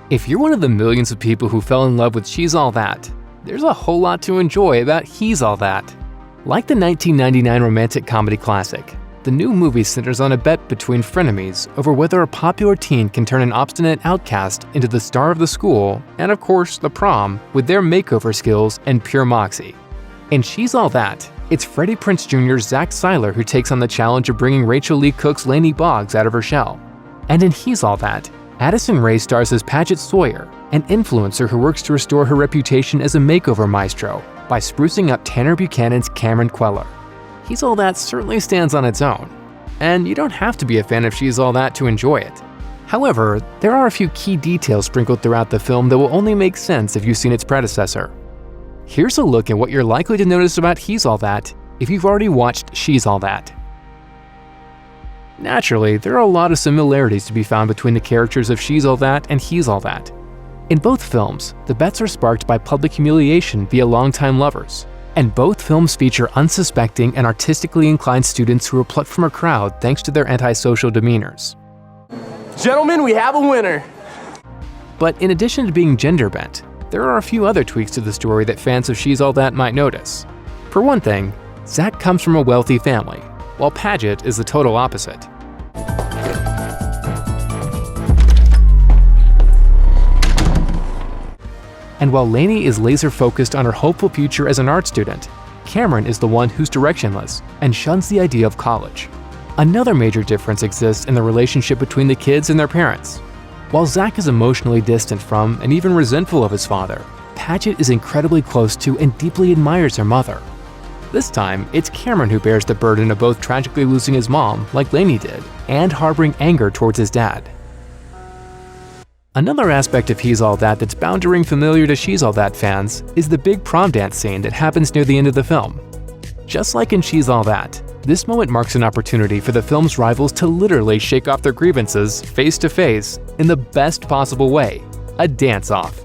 If you're one of the millions of people who fell in love with She's All That, there's a whole lot to enjoy about He's All That. Like the 1999 romantic comedy classic, the new movie centers on a bet between frenemies over whether a popular teen can turn an obstinate outcast into the star of the school and, of course, the prom with their makeover skills and pure moxie. In She's All That, it's Freddie Prinze Jr.'s Zach Seiler who takes on the challenge of bringing Rachel Lee Cook's Lainey Boggs out of her shell. And in He's All That, Addison Rae stars as Paget Sawyer, an influencer who works to restore her reputation as a makeover maestro by sprucing up Tanner Buchanan's Cameron Queller. He's All That certainly stands on its own, and you don't have to be a fan of She's All That to enjoy it. However, there are a few key details sprinkled throughout the film that will only make sense if you've seen its predecessor. Here's a look at what you're likely to notice about He's All That if you've already watched She's All That. Naturally, there are a lot of similarities to be found between the characters of She's All That and He's All That. In both films, the bets are sparked by public humiliation via longtime lovers, and both films feature unsuspecting and artistically inclined students who are plucked from a crowd thanks to their antisocial demeanors. Gentlemen, we have a winner! But in addition to being gender-bent, there are a few other tweaks to the story that fans of She's All That might notice. For one thing, Zach comes from a wealthy family, while Paget is the total opposite. And while Lainey is laser-focused on her hopeful future as an art student, Cameron is the one who's directionless and shuns the idea of college. Another major difference exists in the relationship between the kids and their parents. While Zach is emotionally distant from and even resentful of his father, Paget is incredibly close to and deeply admires her mother. This time, it's Cameron who bears the burden of both tragically losing his mom, like Lainey did, and harboring anger towards his dad. Another aspect of He's All That that's bound to ring familiar to She's All That fans is the big prom dance scene that happens near the end of the film. Just like in She's All That, this moment marks an opportunity for the film's rivals to literally shake off their grievances face to face in the best possible way, a dance-off.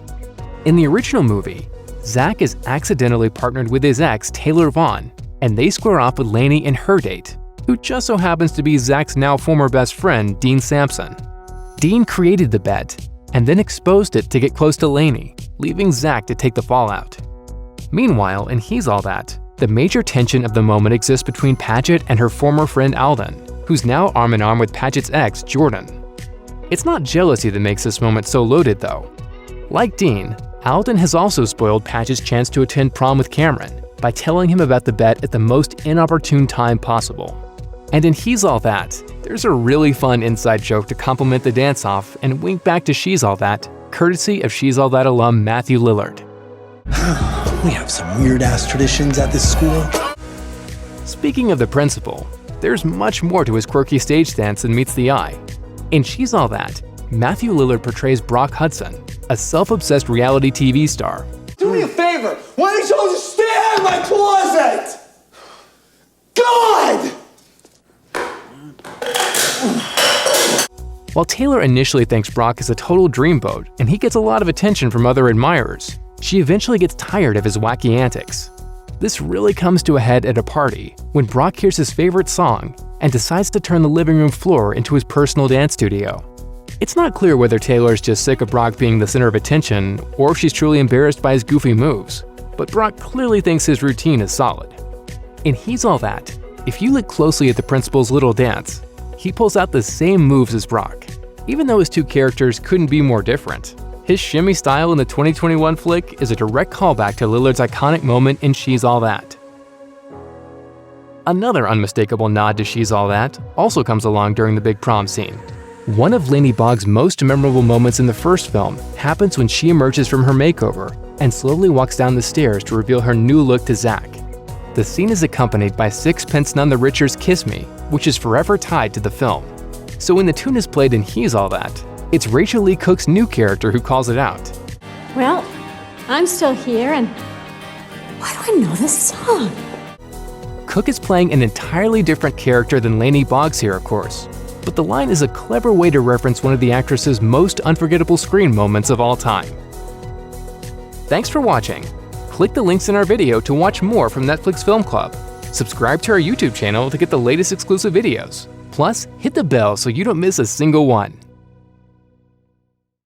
In the original movie, Zach is accidentally partnered with his ex, Taylor Vaughn, and they square off with Lainey and her date, who just so happens to be Zach's now former best friend, Dean Sampson. Dean created the bet, and then exposed it to get close to Lainey, leaving Zach to take the fallout. Meanwhile, in He's All That, the major tension of the moment exists between Paget and her former friend Alden, who's now arm in arm with Paget's ex, Jordan. It's not jealousy that makes this moment so loaded, though. Like Dean, Alden has also spoiled Paget's chance to attend prom with Cameron by telling him about the bet at the most inopportune time possible. And in He's All That, there's a really fun inside joke to complement the dance-off and wink back to She's All That, courtesy of She's All That alum Matthew Lillard. We have some weird-ass traditions at this school. Speaking of the principal, there's much more to his quirky stage dance than meets the eye. In She's All That, Matthew Lillard portrays Brock Hudson, a self-obsessed reality TV star. Do me a favor, why don't you all just stay out of my closet? God! While Taylor initially thinks Brock is a total dreamboat and he gets a lot of attention from other admirers, she eventually gets tired of his wacky antics. This really comes to a head at a party when Brock hears his favorite song and decides to turn the living room floor into his personal dance studio. It's not clear whether Taylor is just sick of Brock being the center of attention or if she's truly embarrassed by his goofy moves, but Brock clearly thinks his routine is solid. In He's All That, if you look closely at the principal's little dance, he pulls out the same moves as Brock, even though his two characters couldn't be more different. His shimmy style in the 2021 flick is a direct callback to Lillard's iconic moment in She's All That. Another unmistakable nod to She's All That also comes along during the big prom scene. One of Lainey Boggs' most memorable moments in the first film happens when she emerges from her makeover and slowly walks down the stairs to reveal her new look to Zach. The scene is accompanied by Sixpence None the Richer's Kiss Me, which is forever tied to the film. So when the tune is played in He's All That, it's Rachel Lee Cook's new character who calls it out. Well, I'm still here, and why do I know this song? Cook is playing an entirely different character than Lainey Boggs here, of course, but the line is a clever way to reference one of the actress's most unforgettable screen moments of all time. Thanks for watching. Click the links in our video to watch more from Netflix Film Club. Subscribe to our YouTube channel to get the latest exclusive videos. Plus, hit the bell so you don't miss a single one.